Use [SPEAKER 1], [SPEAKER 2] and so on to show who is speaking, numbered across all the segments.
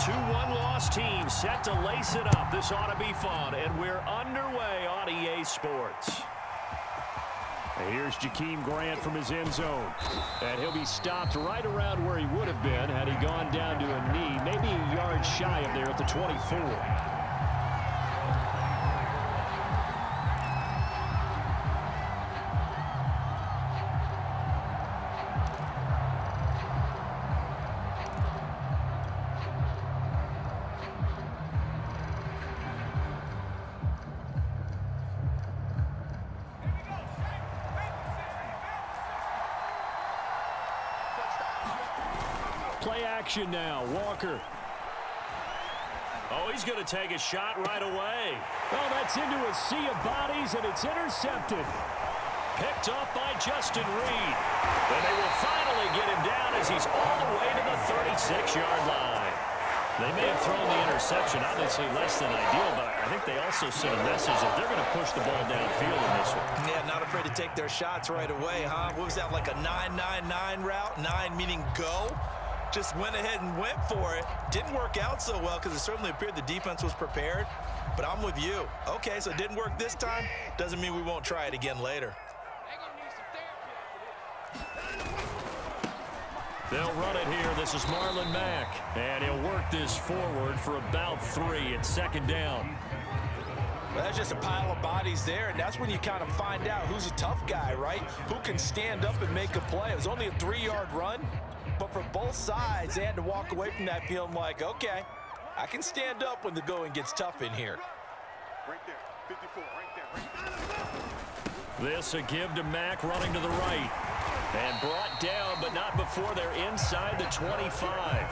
[SPEAKER 1] Two one-loss teams set to lace it up. This ought to be fun, and we're underway on EA Sports. Here's Jakeem Grant from his end zone. And he'll be stopped right around where he would have been had he gone down to a knee, maybe a yard shy of there at the 24. Play action now. Walker. Oh, he's going to take a shot right away. Oh, that's into a sea of bodies, and it's intercepted. Picked up by Justin Reed. And they will finally get him down as he's all the way to the 36-yard line. They may have thrown the interception, obviously less than ideal, but I think they also sent a message that they're going to push the ball downfield in this one.
[SPEAKER 2] Yeah, not afraid to take their shots right away, huh? What was that, like a 9-9-9 route? 9 meaning go? Just went ahead and went for it. Didn't work out so well because it certainly appeared the defense was prepared. But I'm with you. Okay, so it didn't work this time. Doesn't mean we won't try it again later.
[SPEAKER 1] They'll run it here. This is Marlon Mack. And he'll work this forward for about 3 at second down.
[SPEAKER 2] Well, that's just a pile of bodies there, and that's when you kind of find out who's a tough guy, right? Who can stand up and make a play. It was only a 3-yard run. But for both sides, they had to walk away from that feeling like, okay, I can stand up when the going gets tough in here.
[SPEAKER 3] Right there, 54, right there.
[SPEAKER 1] This a give to Mack running to the right. And brought down, but not before they're inside the 25.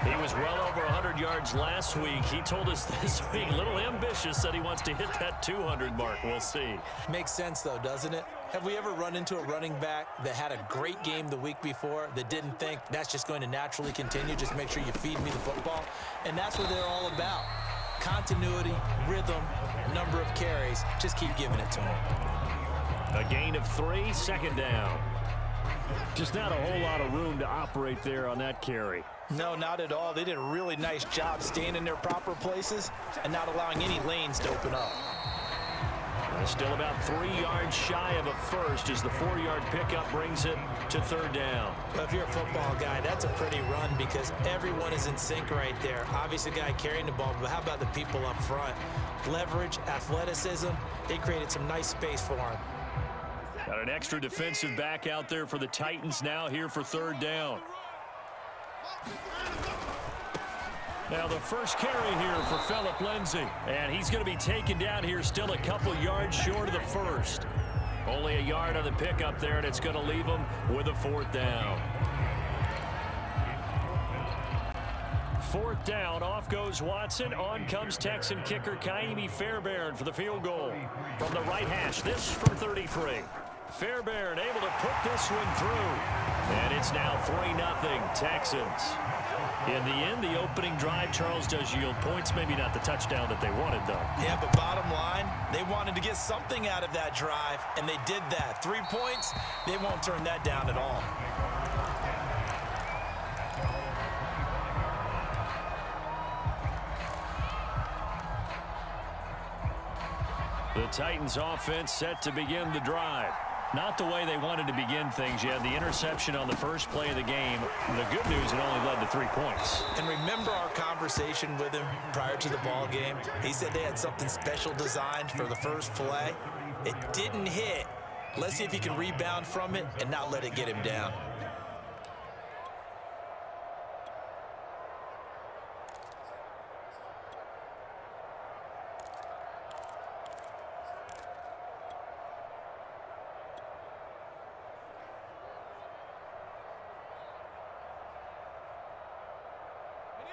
[SPEAKER 1] He was well over 100 yards last week. He told us this week, a little ambitious, that he wants to hit that 200 mark. We'll see.
[SPEAKER 2] Makes sense, though, doesn't it? Have we ever run into a running back that had a great game the week before that didn't think that's just going to naturally continue? Just make sure you feed me the football. And that's what they're all about. Continuity, rhythm, number of carries. Just keep giving it to them.
[SPEAKER 1] A gain of 3, second down. Just not a whole lot of room to operate there on that carry.
[SPEAKER 2] No, not at all. They did a really nice job staying in their proper places and not allowing any lanes to open up.
[SPEAKER 1] Still about 3 yards shy of a first as the 4-yard pickup brings it to third down.
[SPEAKER 2] Well, if you're a football guy, that's a pretty run because everyone is in sync right there. Obviously, the guy carrying the ball, but how about the people up front? Leverage, athleticism, they created some nice space for him.
[SPEAKER 1] Got an extra defensive back out there for the Titans now here for third down. Now the first carry here for Phillip Lindsay. And he's going to be taken down here still a couple yards short of the first. Only a yard on the pickup there, and it's going to leave him with a 4th down. 4th down, off goes Watson. On comes Texan kicker Kaimi Fairbairn for the field goal. From the right hash, this from 33. Fairbairn able to put this one through. And it's now 3-0 Texans. In the end, the opening drive, Charles, does yield points. Maybe not the touchdown that they wanted, though.
[SPEAKER 2] Yeah, but bottom line, they wanted to get something out of that drive, and they did that. 3 points, they won't turn that down at all.
[SPEAKER 1] The Titans offense set to begin the drive. Not the way they wanted to begin things. You had the interception on the first play of the game. The good news, it only led to 3 points.
[SPEAKER 2] And remember our conversation with him prior to the ball game? He said they had something special designed for the first play. It didn't hit. Let's see if he can rebound from it and not let it get him down.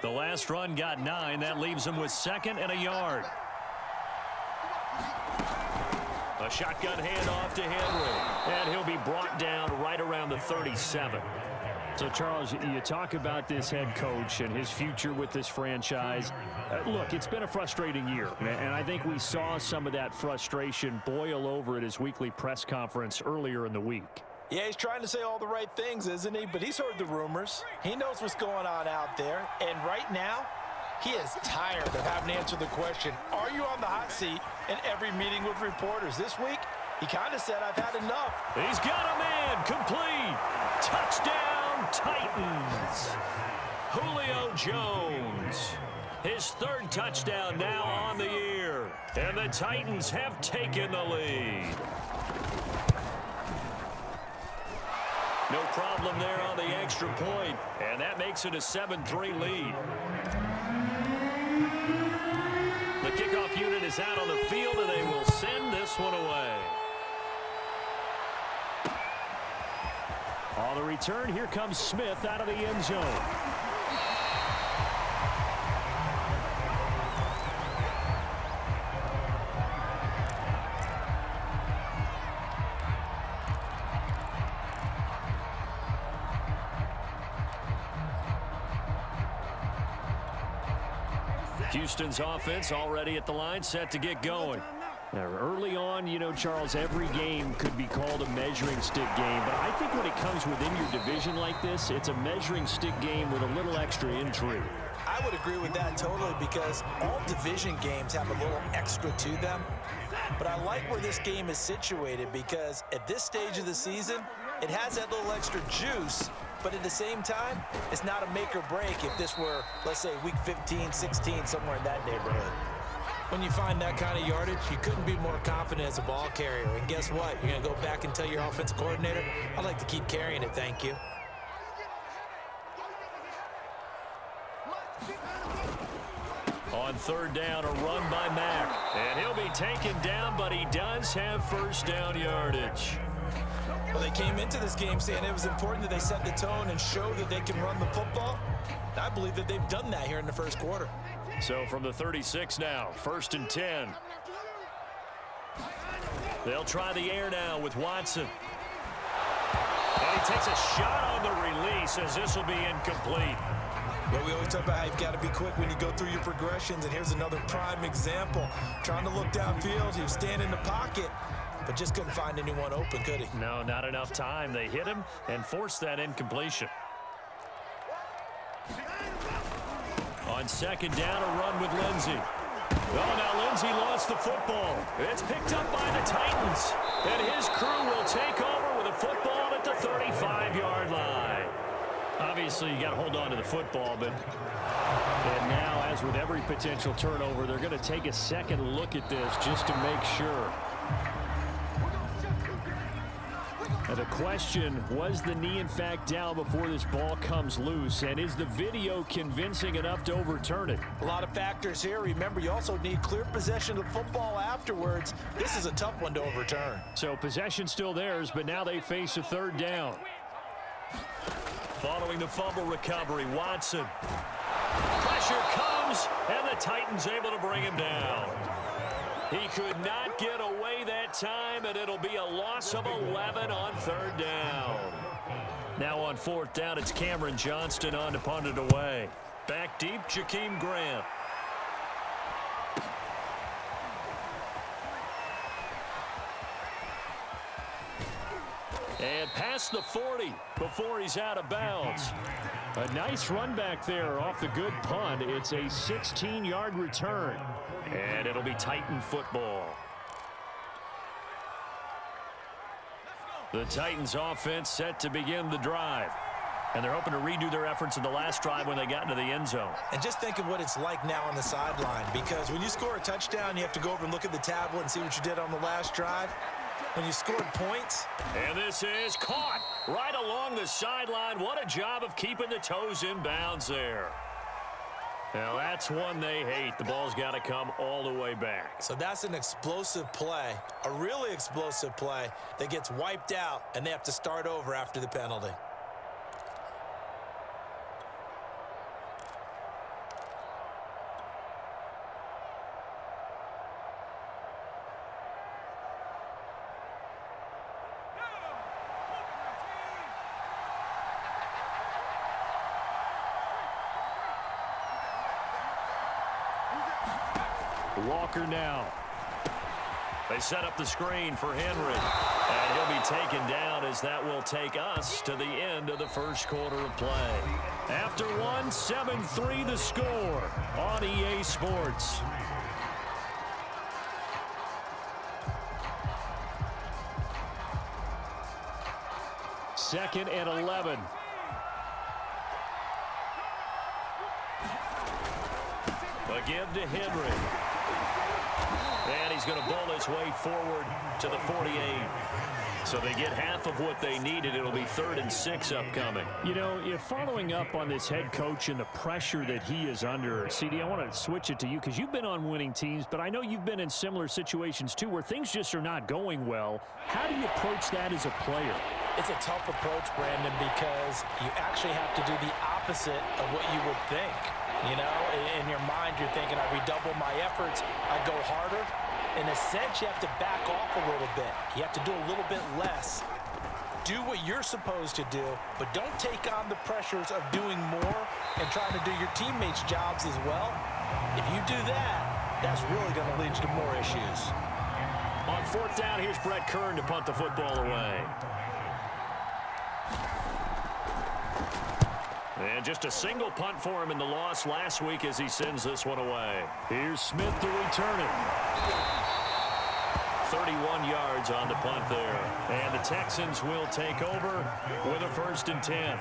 [SPEAKER 1] The last run got 9. That leaves him with 2nd and a yard. A shotgun handoff to Henry. And he'll be brought down right around the 37. So, Charles, you talk about this head coach and his future with this franchise. Look, it's been a frustrating year, and I think we saw some of that frustration boil over at his weekly press conference earlier in the week.
[SPEAKER 2] Yeah, he's trying to say all the right things, isn't he? But he's heard the rumors. He knows what's going on out there. And right now, he is tired of having to answer the question, are you on the hot seat in every meeting with reporters? This week, he kind of said, I've had enough.
[SPEAKER 1] He's got a man complete. Touchdown, Titans. Julio Jones. His third touchdown now on the year. And the Titans have taken the lead. No problem there on the extra point. And that makes it a 7-3 lead. The kickoff unit is out on the field, and they will send this one away. On the return, here comes Smith out of the end zone. Houston's offense already at the line, set to get going. Now, early on, you know, Charles, every game could be called a measuring stick game. But I think when it comes within your division like this, it's a measuring stick game with a little extra intrigue.
[SPEAKER 2] I would agree with that totally because all division games have a little extra to them. But I like where this game is situated because at this stage of the season, it has that little extra juice. But at the same time, it's not a make or break if this were, let's say, week 15, 16, somewhere in that neighborhood. When you find that kind of yardage, you couldn't be more confident as a ball carrier. And guess what? You're going to go back and tell your offensive coordinator, I'd like to keep carrying it, thank you.
[SPEAKER 1] On third down, a run by Mack. And he'll be taken down, but he does have first down yardage.
[SPEAKER 2] Well, they came into this game saying it was important that they set the tone and show that they can run the football. And I believe that they've done that here in the first quarter.
[SPEAKER 1] So from the 36 now, 1st and 10. They'll try the air now with Watson. And he takes a shot on the release as this will be incomplete.
[SPEAKER 2] But we always talk about how you've got to be quick when you go through your progressions, and here's another prime example. Trying to look downfield, he was standing in the pocket, but just couldn't find anyone open, could he?
[SPEAKER 1] No, not enough time. They hit him and forced that incompletion. On second down, a run with Lindsey. Oh, now Lindsey lost the football. It's picked up by the Titans, and his crew will take over with a football at the 35-yard line. Obviously, you got to hold on to the football, but and now, as with every potential turnover, they're going to take a second look at this just to make sure. And the question, was the knee in fact down before this ball comes loose? And is the video convincing enough to overturn it?
[SPEAKER 2] A lot of factors here. Remember, you also need clear possession of the football afterwards. This is a tough one to overturn.
[SPEAKER 1] So possession still theirs, but now they face a third down. Following the fumble recovery, Watson. Pressure comes, and the Titans able to bring him down. He could not get away that time, and it'll be a loss of 11 on third down. Now on fourth down, it's Cameron Johnston on to punt it away. Back deep, Jakeem Grant. And past the 40 before he's out of bounds. A nice run back there off the good punt. It's a 16-yard return. And it'll be Titan football. The Titans offense set to begin the drive. And they're hoping to redo their efforts in the last drive when they got into the end zone.
[SPEAKER 2] And just think of what it's like now on the sideline, because when you score a touchdown, you have to go over and look at the tablet and see what you did on the last drive. When you scored points.
[SPEAKER 1] And this is caught right along the sideline. What a job of keeping the toes in bounds there. Now that's one they hate. The ball's got to come all the way back.
[SPEAKER 2] So that's an explosive play, a really explosive play that gets wiped out, and they have to start over after the penalty.
[SPEAKER 1] Walker now. They set up the screen for Henry. And he'll be taken down as that will take us to the end of the first quarter of play. After one, 7-3 the score on EA Sports. Second and 11. A give to Henry. And he's going to bowl his way forward to the 48. So they get half of what they needed. It'll be 3rd and 6 upcoming.
[SPEAKER 4] You know, if following up on this head coach and the pressure that he is under, CD, I want to switch it to you because you've been on winning teams, but I know you've been in similar situations too where things just are not going well. How do you approach that as a player?
[SPEAKER 5] It's a tough approach, Brandon, because you actually have to do the opposite of what you would think. You know, in your mind, you're thinking, I redouble my efforts, I go harder. In a sense, you have to back off a little bit. You have to do a little bit less. Do what you're supposed to do, but don't take on the pressures of doing more and trying to do your teammates' jobs as well. If you do that, that's really going to lead you to more issues.
[SPEAKER 1] On 4th down, here's Brett Kern to punt the football away. And just a single punt for him in the loss last week as he sends this one away.
[SPEAKER 4] Here's Smith to return it.
[SPEAKER 1] 31 yards on the punt there. And the Texans will take over with a 1st and 10.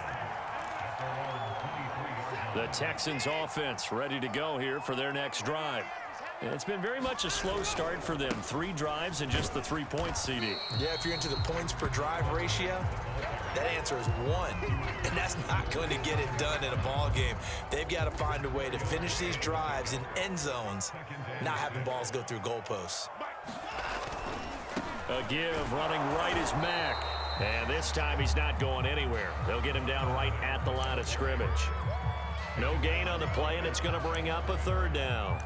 [SPEAKER 1] The Texans offense ready to go here for their next drive. And it's been very much a slow start for them. 3 drives and just the 3 points, CD.
[SPEAKER 2] Yeah, if you're into the points per drive ratio, that answer is 1. And that's not going to get it done in a ball game. They've got to find a way to finish these drives in end zones, not having balls go through goalposts.
[SPEAKER 1] A give running right is Mack. And this time he's not going anywhere. They'll get him down right at the line of scrimmage. No gain on the play, and it's going to bring up a 3rd down.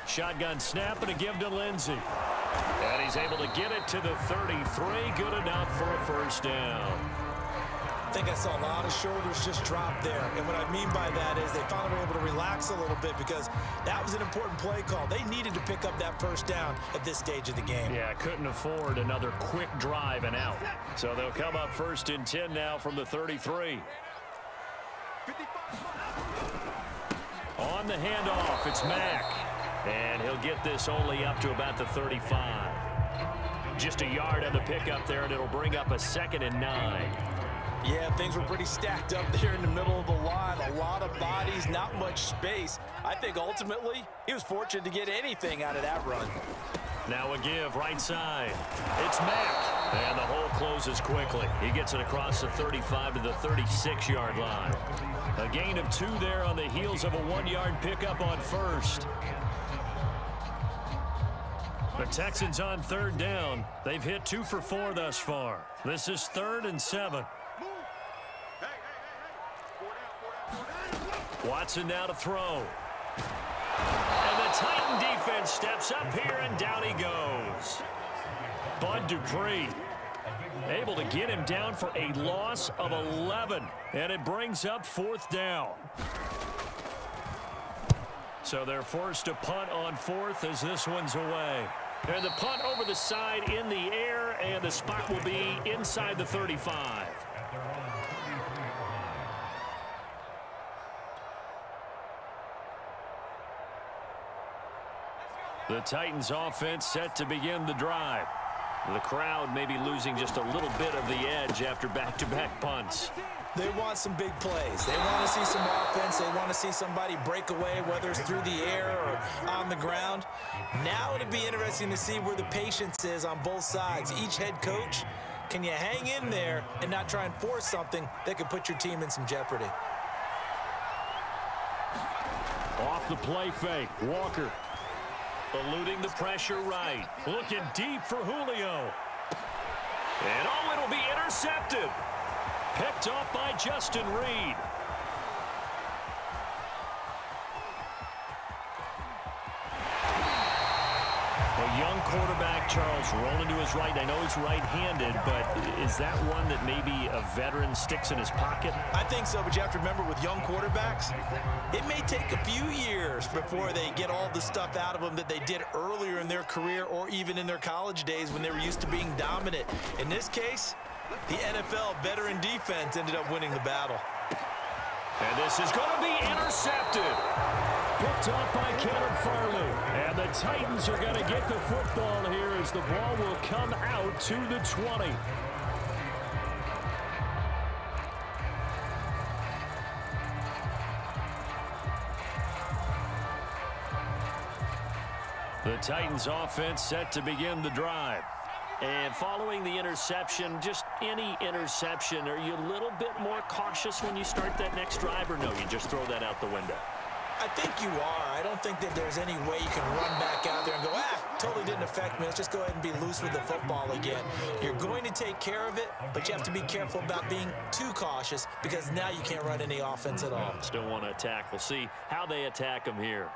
[SPEAKER 1] Shotgun snap and a give to Lindsey. And he's able to get it to the 33. Good enough for a 1st down.
[SPEAKER 2] I think I saw a lot of shoulders just drop there. And what I mean by that is they finally were able to relax a little bit because that was an important play call. They needed to pick up that 1st down at this stage of the game.
[SPEAKER 1] Yeah, couldn't afford another quick drive and out. So they'll come up 1st and 10 now from the 33. On the handoff, it's Mack. And he'll get this only up to about the 35. Just a yard on the pickup there, and it'll bring up a 2nd and 9.
[SPEAKER 2] Yeah, things were pretty stacked up there in the middle of the line. A lot of bodies, not much space. I think ultimately he was fortunate to get anything out of that run.
[SPEAKER 1] Now a give right side. It's Mack. And the hole closes quickly. He gets it across the 35 to the 36-yard line. A gain of 2 there on the heels of a 1-yard pickup on 1st. The Texans on 3rd down. They've hit 2 for 4 thus far. This is 3rd and 7. Watson now to throw. And the Titan defense steps up here, and down he goes. Bud Dupree able to get him down for a loss of 11. And it brings up 4th down. So they're forced to punt on 4th as this one's away. And the punt over the side in the air, and the spot will be inside the 35. The Titans offense set to begin the drive. The crowd may be losing just a little bit of the edge after back-to-back punts.
[SPEAKER 2] They want some big plays. They want to see some offense. They want to see somebody break away, whether it's through the air or on the ground. Now it'll be interesting to see where the patience is on both sides. Each head coach, can you hang in there and not try and force something that could put your team in some jeopardy?
[SPEAKER 1] Off the play fake, Walker. Eluding the pressure right. Looking deep for Julio. And oh, it'll be intercepted. Picked off by Justin Reed. A
[SPEAKER 4] young quarterback, Charles, rolling to his right. I know he's right-handed, but is that one that maybe a veteran sticks in his pocket?
[SPEAKER 2] I think so, but you have to remember with young quarterbacks, it may take a few years before they get all the stuff out of them that they did earlier in their career or even in their college days when they were used to being dominant. In this case, the NFL veteran defense ended up winning the battle.
[SPEAKER 1] And this is going to be intercepted.
[SPEAKER 4] Picked up by Caleb Farley. And the Titans are going to get the football here as the ball will come out to the 20. The Titans offense set to begin the drive.
[SPEAKER 1] And following the interception, just any interception, are you a little bit more cautious when you start that next drive, or no, you just throw that out the window?
[SPEAKER 2] I think you are. I don't think that there's any way you can run back out there and go, totally didn't affect me. Let's just go ahead and be loose with the football again. You're going to take care of it, but you have to be careful about being too cautious because now you can't run any offense at all.
[SPEAKER 1] Still want to attack. We'll see how they attack them here.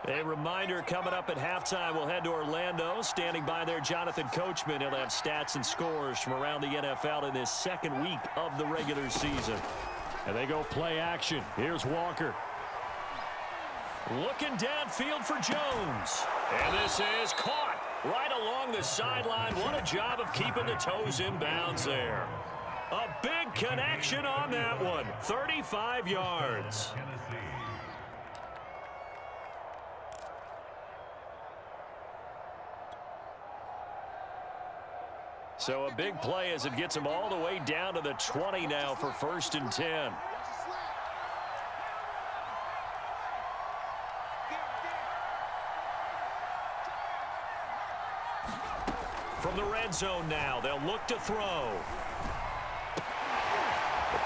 [SPEAKER 1] A reminder coming up at halftime, we'll head to Orlando. Standing by there, Jonathan Coachman. He'll have stats and scores from around the NFL in this second week of the regular season.
[SPEAKER 4] And they go play action. Here's Walker.
[SPEAKER 1] Looking downfield for Jones. And this is caught right along the sideline. What a job of keeping the toes in bounds there. A big connection on that one. 35 yards. So a big play as it gets him all the way down to the 20 now for 1st and 10. From the red zone now, they'll look to throw.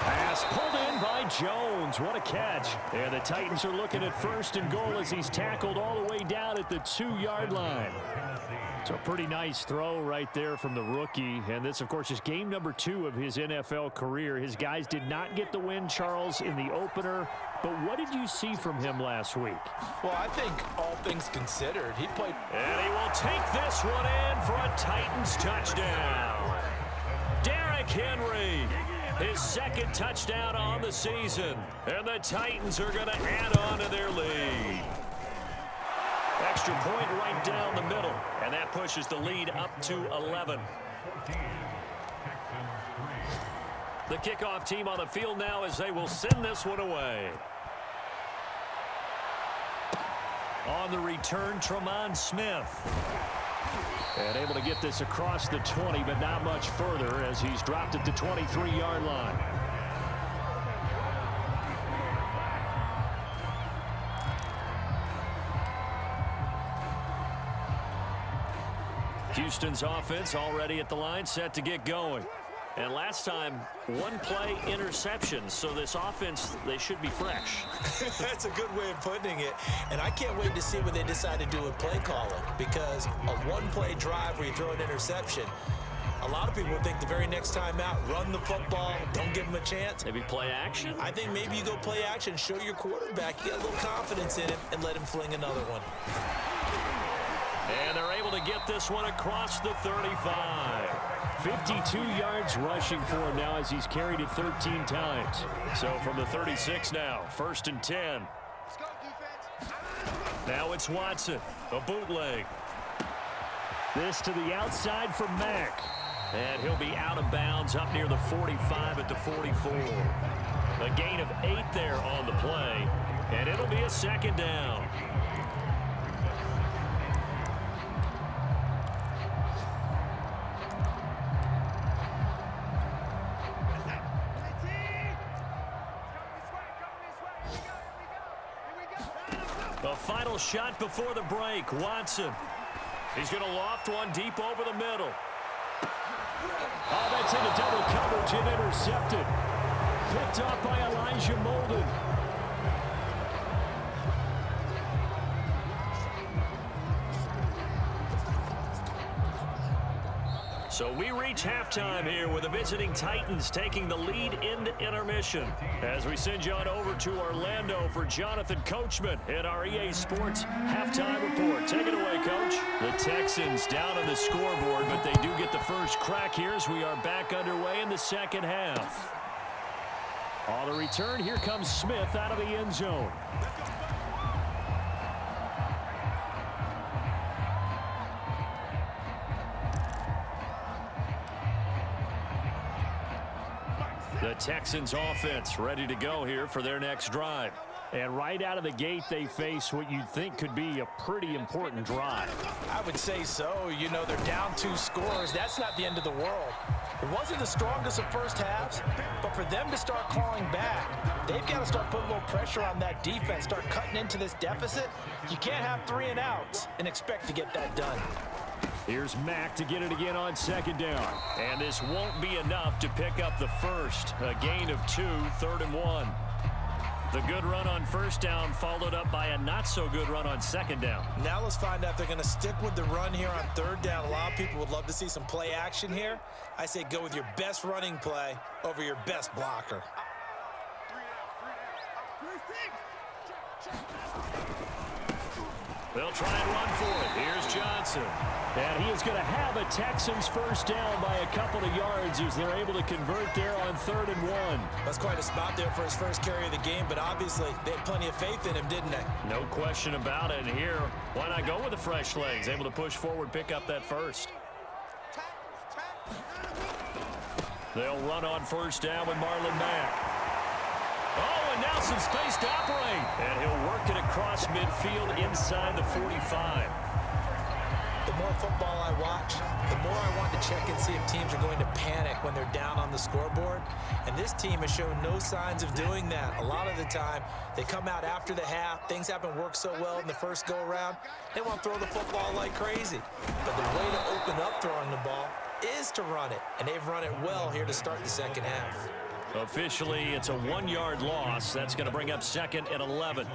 [SPEAKER 4] Pass pulled in by Jones. What a catch. And the Titans are looking at 1st and goal as he's tackled all the way down at the 2-yard line. So a pretty nice throw right there from the rookie. And this, of course, is game number 2 of his NFL career. His guys did not get the win, Charles, in the opener. But what did you see from him last week?
[SPEAKER 5] Well, I think all things considered, he played.
[SPEAKER 1] And he will take this one in for a Titans touchdown. Derrick Henry, his 2nd touchdown on the season. And the Titans are going to add on to their lead. Extra point right down the middle, and that pushes the lead up to 11. The kickoff team on the field now as they will send this one away. On the return, Tremont Smith. And able to get this across the 20, but not much further as he's dropped at the 23-yard line. Houston's offense already at the line, set to get going. And last time, 1-play interception. So this offense, they should be fresh.
[SPEAKER 2] That's a good way of putting it. And I can't wait to see what they decide to do with play calling. Because a 1-play drive where you throw an interception, a lot of people think the very next time out, run the football, don't give them a chance.
[SPEAKER 1] Maybe play action?
[SPEAKER 2] I think maybe you go play action, show your quarterback, get a little confidence in him, and let him fling another one.
[SPEAKER 1] And they're able to get this one across the 35.
[SPEAKER 4] 52 yards rushing for him now as he's carried it 13 times.
[SPEAKER 1] So from the 36 now, 1st and 10. Now it's Watson, a bootleg.
[SPEAKER 4] This to the outside for Mack.
[SPEAKER 1] And he'll be out of bounds up near the 45 at the 44. A gain of 8 there on the play. And it'll be a 2nd down. The final shot before the break. Watson. He's going to loft one deep over the middle.
[SPEAKER 4] Oh, that's into double coverage and intercepted. Picked off by Elijah Molden.
[SPEAKER 1] So we reach halftime here with the visiting Titans taking the lead into intermission. As we send you on over to Orlando for Jonathan Coachman in our EA Sports halftime report. Take it away, Coach. The Texans down on the scoreboard, but they do get the first crack here as we are back underway in the second half. On the return, here comes Smith out of the end zone. The Texans offense ready to go here for their next drive.
[SPEAKER 4] And right out of the gate, they face what you'd think could be a pretty important drive.
[SPEAKER 5] I would say so. You know, they're down 2 scores. That's not the end of the world. It wasn't the strongest of first halves, but for them to start clawing back, they've got to start putting a little pressure on that defense, start cutting into this deficit. You can't have 3 and outs and expect to get that done.
[SPEAKER 4] Here's Mack to get it again on second down.
[SPEAKER 1] And this won't be enough to pick up the first. A gain of 2, 3rd and 1. The good run on first down followed up by a not-so-good run on second down.
[SPEAKER 2] Now let's find out if they're going to stick with the run here on 3rd down. A lot of people would love to see some play action here. I say go with your best running play over your best blocker.
[SPEAKER 1] They'll try and run for it. Here's Johnson.
[SPEAKER 4] And he is going to have a Texans first down by a couple of yards as they're able to convert there on 3rd and 1.
[SPEAKER 2] That's quite a spot there for his first carry of the game, but obviously they had plenty of faith in him, didn't they?
[SPEAKER 1] No question about it. And here, why not go with the fresh legs? Able to push forward, pick up that first. They'll run on first down with Marlon Mack. Oh, and now some space to operate. And he'll work it across midfield inside the 45.
[SPEAKER 2] The more football I watch, the more I want to check and see if teams are going to panic when they're down on the scoreboard. And this team has shown no signs of doing that. A lot of the time, they come out after the half. Things haven't worked so well in the first go-around. They want to throw the football like crazy. But the way to open up throwing the ball is to run it. And they've run it well here to start the second half.
[SPEAKER 1] Officially, it's a 1-yard loss. That's going to bring up 2nd and 11.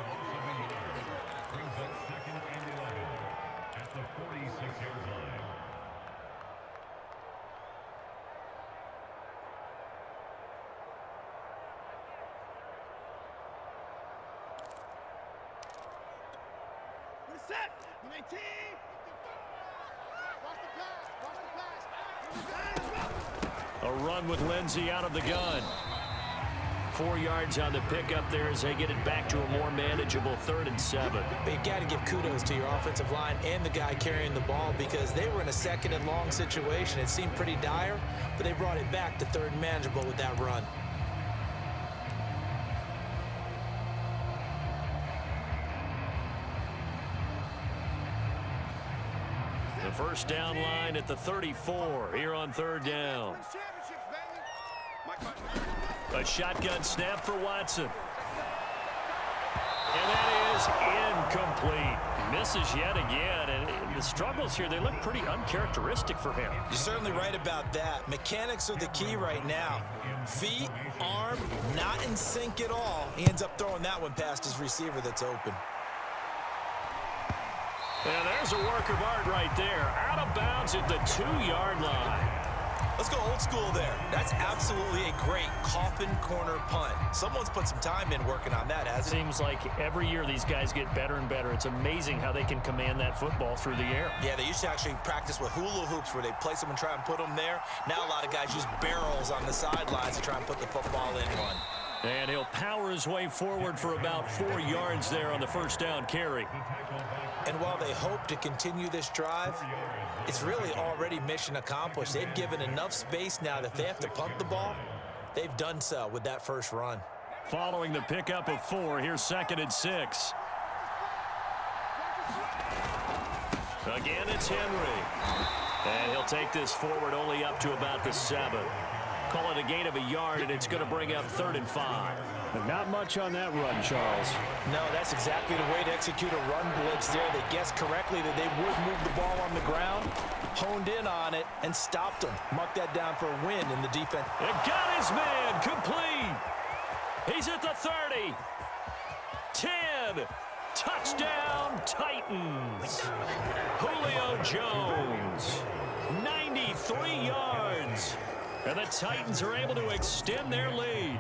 [SPEAKER 3] Set. 19.
[SPEAKER 1] A run with Lindsey out of the gun. 4 yards on the pickup there as they get it back to a more manageable 3rd and 7.
[SPEAKER 2] But you got to give kudos to your offensive line and the guy carrying the ball because they were in a 2nd and long situation. It seemed pretty dire, but they brought it back to 3rd and manageable with that run.
[SPEAKER 1] The first down line at the 34 here on 3rd down. A shotgun snap for Watson. And that is incomplete. Misses yet again. And the struggles here, they look pretty uncharacteristic for him.
[SPEAKER 2] You're certainly right about that. Mechanics are the key right now. Feet, arm, not in sync at all. He ends up throwing that one past his receiver that's open.
[SPEAKER 1] And there's a work of art right there. Out of bounds at the 2-yard line.
[SPEAKER 2] Let's go old school there. That's absolutely a great coffin corner punt. Someone's put some time in working on that, hasn't it?
[SPEAKER 4] Seems like every year these guys get better and better. It's amazing how they can command that football through the air.
[SPEAKER 2] Yeah, they used to actually practice with hula hoops where they place them and try and put them there. Now a lot of guys use barrels on the sidelines to try and put the football in one.
[SPEAKER 1] And he'll power his way forward for about 4 yards there on the first down carry.
[SPEAKER 2] And while they hope to continue this drive, it's really already mission accomplished. They've given enough space now that if they have to punt the ball, they've done so with that first run.
[SPEAKER 1] Following the pickup of 4, here's 2nd and 6. Again, it's Henry. And he'll take this forward only up to about the 7. Call it a gain of a yard, and it's going to bring up 3rd and 5.
[SPEAKER 4] And not much on that run, Charles.
[SPEAKER 5] No, that's exactly the way to execute a run blitz there. They guessed correctly that they would move the ball on the ground, honed in on it, and stopped them. Mark that down for a win in the defense.
[SPEAKER 1] It got his man complete. He's at the 30. 10. Touchdown, Titans. Julio Jones. 93 yards. And the Titans are able to extend their lead.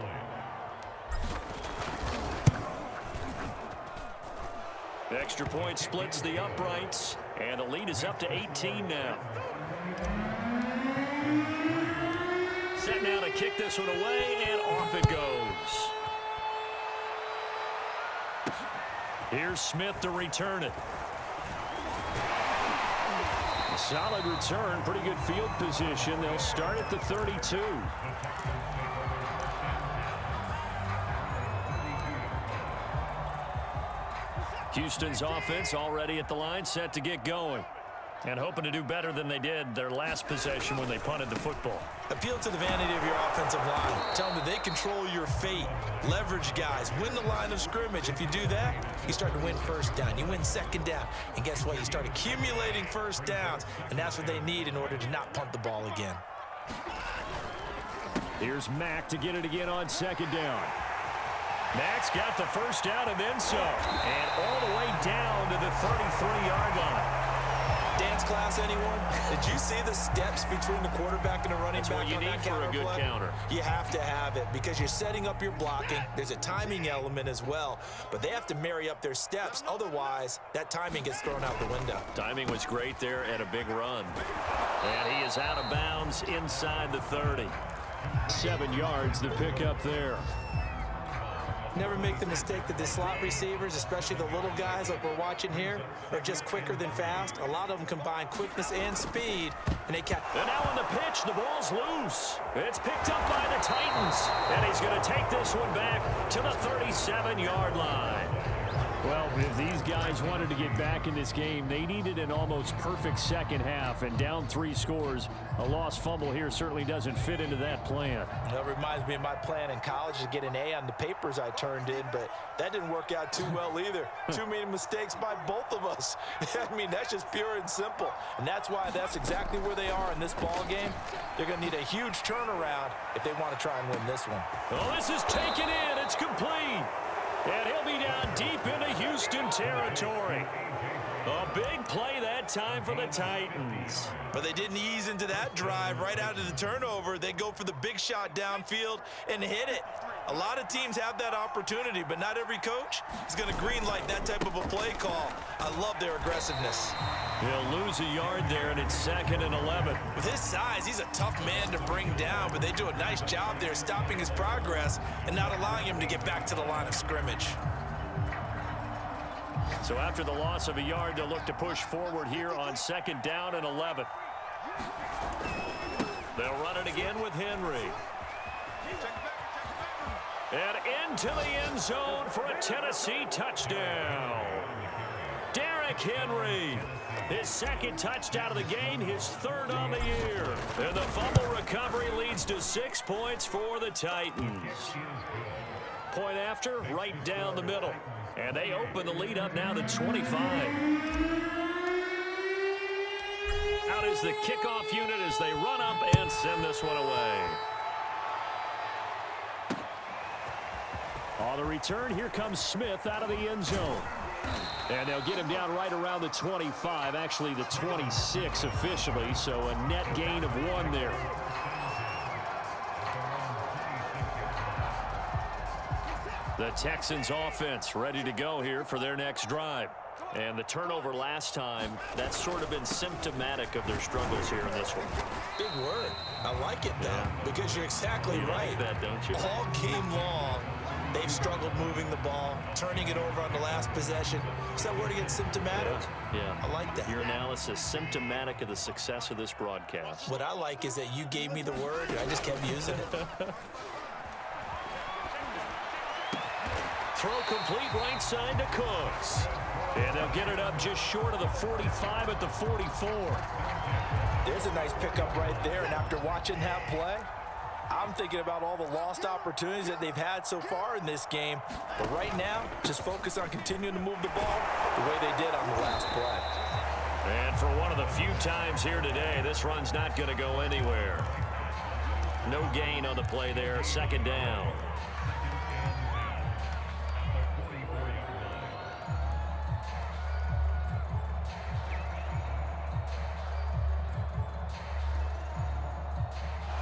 [SPEAKER 1] Extra point splits the uprights, and the lead is up to 18 now. Set now to kick this one away, and off it goes. Here's Smith to return it. A solid return, pretty good field position. They'll start at the 32. Houston's offense already at the line, set to get going. And hoping to do better than they did their last possession when they punted the football.
[SPEAKER 2] Appeal to the vanity of your offensive line. Tell them that they control your fate. Leverage guys. Win the line of scrimmage. If you do that, you start to win first down. You win second down. And guess what? You start accumulating first downs. And that's what they need in order to not punt the ball again.
[SPEAKER 4] Here's Mack to get it again on second down. Mack's got the first down and then some. And all the way down to the 33-yard line.
[SPEAKER 2] Dance class, anyone? Did you see the steps between the quarterback and the running back?
[SPEAKER 1] That's what you need for a good counter.
[SPEAKER 2] You have to have it because you're setting up your blocking. There's a timing element as well, but they have to marry up their steps. Otherwise, that timing gets thrown out the window.
[SPEAKER 1] Timing was great there and a big run. And he is out of bounds inside the 30.
[SPEAKER 4] 7 yards the pickup there.
[SPEAKER 2] Never make the mistake that the slot receivers, especially the little guys like we're watching here, are just quicker than fast. A lot of them combine quickness and speed, and they catch.
[SPEAKER 1] And now on the pitch, the ball's loose. It's picked up by the Titans, and he's going to take this one back to the 37-yard line.
[SPEAKER 4] Well, if these guys wanted to get back in this game, they needed an almost perfect second half, and down 3 scores. A lost fumble here certainly doesn't fit into that plan.
[SPEAKER 5] That reminds me of my plan in college to get an A on the papers I turned in, but that didn't work out too well either. Too many mistakes by both of us. I mean, that's just pure and simple. And that's why that's exactly where they are in this ball game. They're going to need a huge turnaround if they want to try and win this one.
[SPEAKER 1] Well, this is taken in. It's complete. And he'll be down deep into Houston territory. A big play that time for the Titans.
[SPEAKER 2] But they didn't ease into that drive right out of the turnover. They go for the big shot downfield and hit it. A lot of teams have that opportunity, but not every coach is going to greenlight that type of a play call. I love their aggressiveness.
[SPEAKER 1] He'll lose a yard there, and it's 2nd and 11.
[SPEAKER 2] With his size, he's a tough man to bring down, but they do a nice job there stopping his progress and not allowing him to get back to the line of scrimmage.
[SPEAKER 1] So after the loss of a yard, they'll look to push forward here on 2nd down and 11. They'll run it again with Henry. And into the end zone for a Tennessee touchdown. Derrick Henry, his 2nd touchdown of the game, his 3rd on the year. And the fumble recovery leads to 6 points for the Titans. Point after, right down the middle. And they open the lead up now to 25. Out is the kickoff unit as they run up and send this one away.
[SPEAKER 4] On the return, here comes Smith out of the end zone. And they'll get him down right around the 25, actually the 26 officially, so a net gain of 1 there. The Texans offense ready to go here for their next drive. And the turnover last time, that's sort of been symptomatic of their struggles here in this one.
[SPEAKER 2] Big word. I like it, though, because you're exactly right.
[SPEAKER 1] Like that, don't you?
[SPEAKER 2] All game long, they've struggled moving the ball, turning it over on the last possession. Is that word again, symptomatic?
[SPEAKER 1] Yeah.
[SPEAKER 2] I like that.
[SPEAKER 1] Your analysis, symptomatic of the success of this broadcast.
[SPEAKER 2] What I like is that you gave me the word, and I just kept using it.
[SPEAKER 1] Throw complete right side to Cooks. And they'll get it up just short of the 45 at the 44.
[SPEAKER 5] There's a nice pickup right there, and after watching that play, I'm thinking about all the lost opportunities that they've had so far in this game. But right now, just focus on continuing to move the ball the way they did on the last play.
[SPEAKER 1] And for one of the few times here today, this run's not going to go anywhere. No gain on the play there, second down.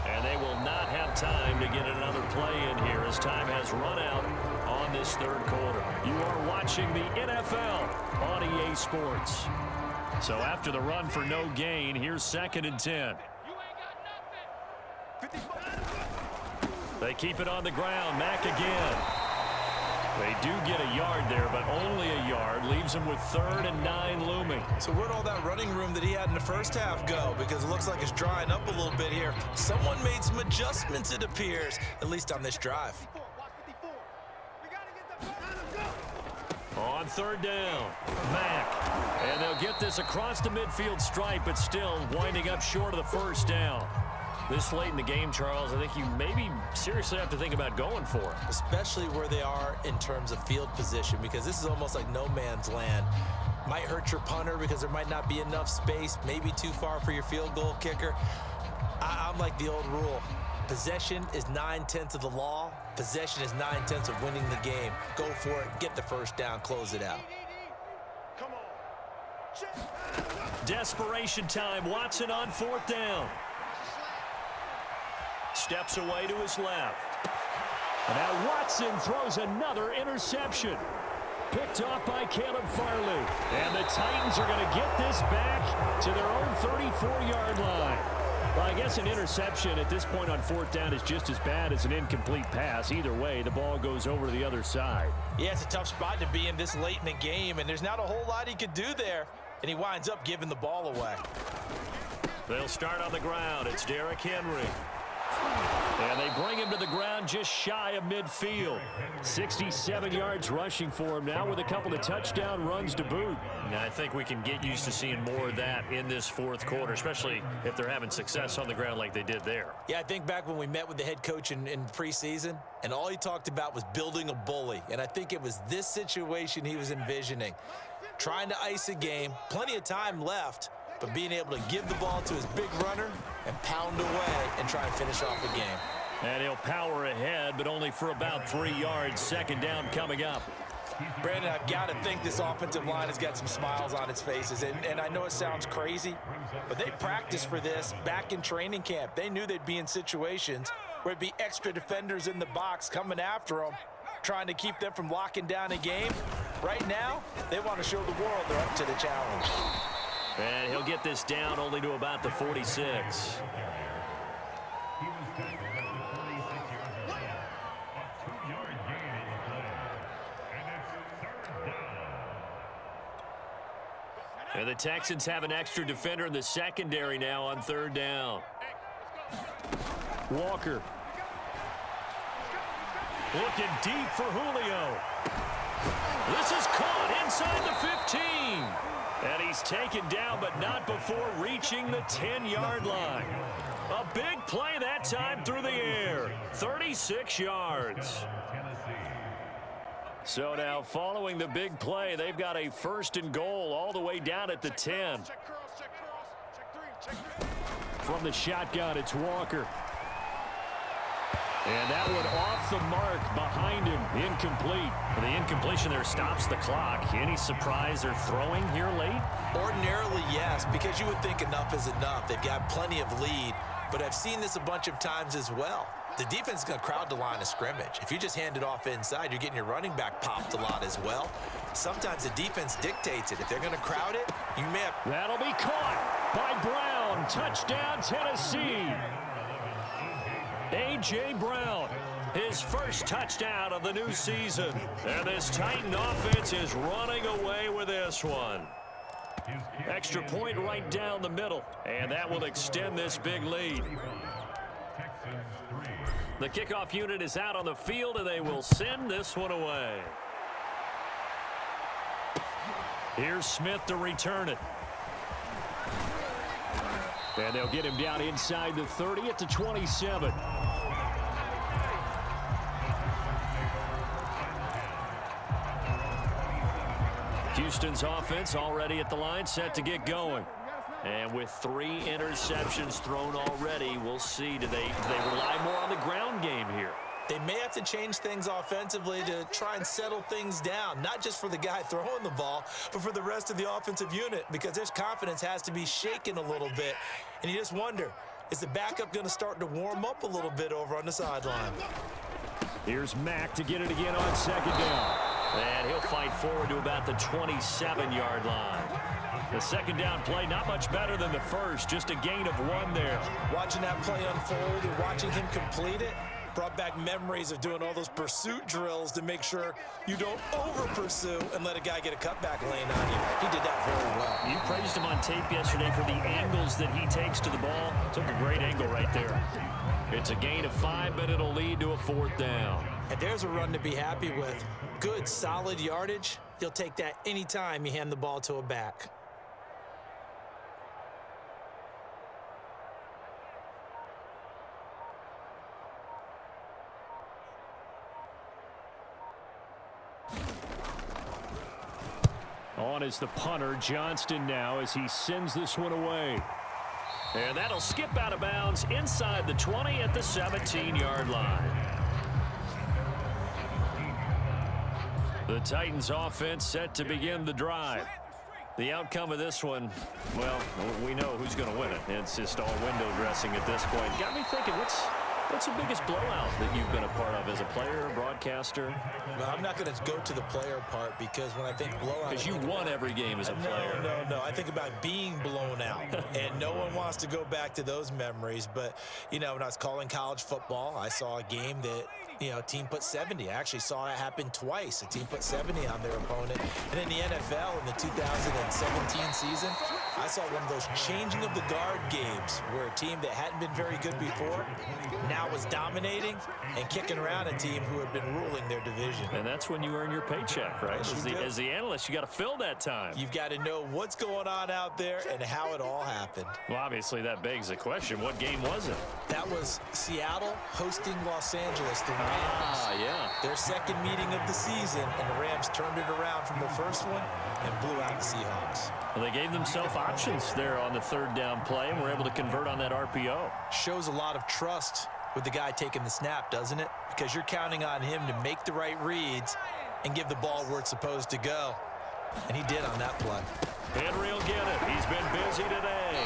[SPEAKER 1] And they will not have time to get another play in here as time has run out on this third quarter. You are watching the NFL on EA Sports. So after the run for no gain, here's 2nd and 10. They keep it on the ground. Mack again. They do get a yard there, but only a yard. Leaves them with 3rd and 9 looming.
[SPEAKER 2] So where'd all that running room that he had in the first half go? Because it looks like it's drying up a little bit here. Someone made some adjustments, it appears, at least on this drive.
[SPEAKER 1] On 3rd down, Mack. And they'll get this across the midfield stripe, but still winding up short of the first down. This late in the game, Charles, I think you maybe seriously have to think about going for it.
[SPEAKER 2] Especially where they are in terms of field position, because this is almost like no man's land. Might hurt your punter because there might not be enough space, maybe too far for your field goal kicker. I'm like the old rule. Possession is 9/10 of the law. Possession is 9/10 of winning the game. Go for it, get the first down, close it out.
[SPEAKER 1] Desperation time. Watson on 4th down. Steps away to his left.
[SPEAKER 4] And now Watson throws another interception. Picked off by Caleb Farley. And the Titans are going to get this back to their own 34-yard line. Well, I guess an interception at this point on 4th down is just as bad as an incomplete pass. Either way, the ball goes over to the other side.
[SPEAKER 5] Yeah, it's a tough spot to be in this late in the game, and there's not a whole lot he could do there. And he winds up giving the ball away.
[SPEAKER 1] They'll start on the ground. It's Derrick Henry. And they bring him to the ground just shy of midfield. 67 yards rushing for him now with a couple of touchdown runs to boot. Now, I think we can get used to seeing more of that in this 4th quarter, especially if they're having success on the ground like they did there.
[SPEAKER 2] Yeah, I think back when we met with the head coach in preseason, and all he talked about was building a bully. And I think it was this situation he was envisioning. Trying to ice a game, plenty of time left, but being able to give the ball to his big runner and pound away and try and finish off the game.
[SPEAKER 1] And he'll power ahead, but only for about 3 yards. 2nd down coming up.
[SPEAKER 5] Brandon, I've got to think this offensive line has got some smiles on its faces. And I know it sounds crazy, but they practiced for this back in training camp. They knew they'd be in situations where it'd be extra defenders in the box coming after them, trying to keep them from locking down a game. Right now, they want to show the world they're up to the challenge.
[SPEAKER 1] And he'll get this down only to about the 46. And the Texans have an extra defender in the secondary now on 3rd down.
[SPEAKER 4] Walker.
[SPEAKER 1] Looking deep for Julio. This is caught inside the 15. And he's taken down, but not before reaching the 10-yard line. A big play that time through the air. 36 yards. So now following the big play, they've got a 1st and goal all the way down at the 10.
[SPEAKER 4] From the shotgun, it's Walker. And that one off the mark behind him. Incomplete.
[SPEAKER 1] The incompletion there stops the clock. Any surprise they're throwing here late?
[SPEAKER 2] Ordinarily, yes, because you would think enough is enough. They've got plenty of lead, but I've seen this a bunch of times as well. The defense is going to crowd the line of scrimmage. If you just hand it off inside, you're getting your running back popped a lot as well. Sometimes the defense dictates it. If they're going to crowd it, you may have...
[SPEAKER 4] That'll be caught by Brown. Touchdown, Tennessee. A.J. Brown,
[SPEAKER 1] his first touchdown of the new season. And this Titan offense is running away with this one. Extra point right down the middle, and that will extend this big lead. The kickoff unit is out on the field, and they will send this one away. Here's Smith to return it. And they'll get him down inside the 30 at the 27. Houston's offense already at the line, set to get going. And with 3 interceptions thrown already, we'll see. Do they rely more on the ground game here?
[SPEAKER 2] They may have to change things offensively to try and settle things down, not just for the guy throwing the ball, but for the rest of the offensive unit, because their confidence has to be shaken a little bit. And you just wonder, is the backup going to start to warm up a little bit over on the sideline?
[SPEAKER 4] Here's Mack to get it again on second down.
[SPEAKER 1] And he'll fight forward to about the 27-yard line. The second down play, not much better than the first, just a gain of 1 there.
[SPEAKER 2] Watching that play unfold and watching him complete it brought back memories of doing all those pursuit drills to make sure you don't over-pursue and let a guy get a cutback lane on you. He did that very well.
[SPEAKER 4] You praised him on tape yesterday for the angles that he takes to the ball. Took a great angle right there.
[SPEAKER 1] It's a gain of 5, but it'll lead to a 4th down.
[SPEAKER 2] And there's a run to be happy with. Good, solid yardage. You'll take that anytime you hand the ball to a back.
[SPEAKER 4] On is the punter, Johnston now, as he sends this one away.
[SPEAKER 1] And that'll skip out of bounds inside the 20 at the 17-yard line. The Titans offense set to begin the drive. The outcome of this one, well, we know who's going to win it. It's just all window dressing at this point. Got me thinking, what's the biggest blowout that you've been a part of as a player, broadcaster?
[SPEAKER 2] Well, I'm not going to go to the player part because when I think blowout...
[SPEAKER 1] Because you won every game as a player.
[SPEAKER 2] No. I think about being blown out. And no one wants to go back to those memories. But, you know, when I was calling college football, I saw a game that, you know, a team put 70. I actually saw it happen twice. A team put 70 on their opponent. And in the NFL in the 2017 season, I saw one of those changing of the guard games where a team that hadn't been very good before now was dominating and kicking around a team who had been ruling their division.
[SPEAKER 1] And that's when you earn your paycheck, right? As the analyst, you got to fill that time.
[SPEAKER 2] You've got to know what's going on out there and how it all happened.
[SPEAKER 1] Well, obviously, that begs the question, what game was it?
[SPEAKER 2] That was Seattle hosting Los Angeles, the Rams.
[SPEAKER 1] Yeah.
[SPEAKER 2] Their second meeting of the season, and the Rams turned it around from the first one and blew out the Seahawks.
[SPEAKER 1] Well, they gave themselves options there on the 3rd down play and were able to convert on that RPO.
[SPEAKER 2] Shows a lot of trust with the guy taking the snap, doesn't it? Because you're counting on him to make the right reads and give the ball where it's supposed to go. And he did on that play.
[SPEAKER 1] Henry will get it. He's been busy today.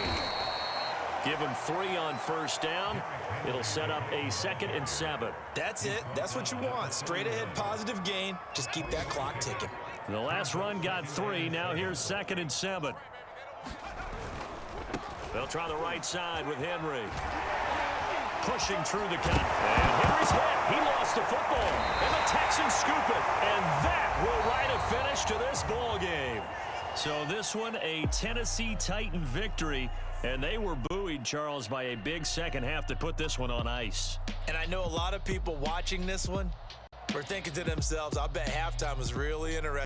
[SPEAKER 1] Give him 3 on 1st down. It'll set up a 2nd and 7.
[SPEAKER 2] That's it. That's what you want. Straight ahead, positive gain. Just keep that clock ticking.
[SPEAKER 1] The last run got 3. Now here's 2nd and 7. They'll try the right side with Henry. Pushing through the cut. And Henry's hit. He lost the football. And the Texans scoop it. And that will write a finish to this ball game. So this one, a Tennessee Titan victory. And they were buoyed, Charles, by a big second half to put this one on ice.
[SPEAKER 2] And I know a lot of people watching this one were thinking to themselves, I bet halftime was really interesting.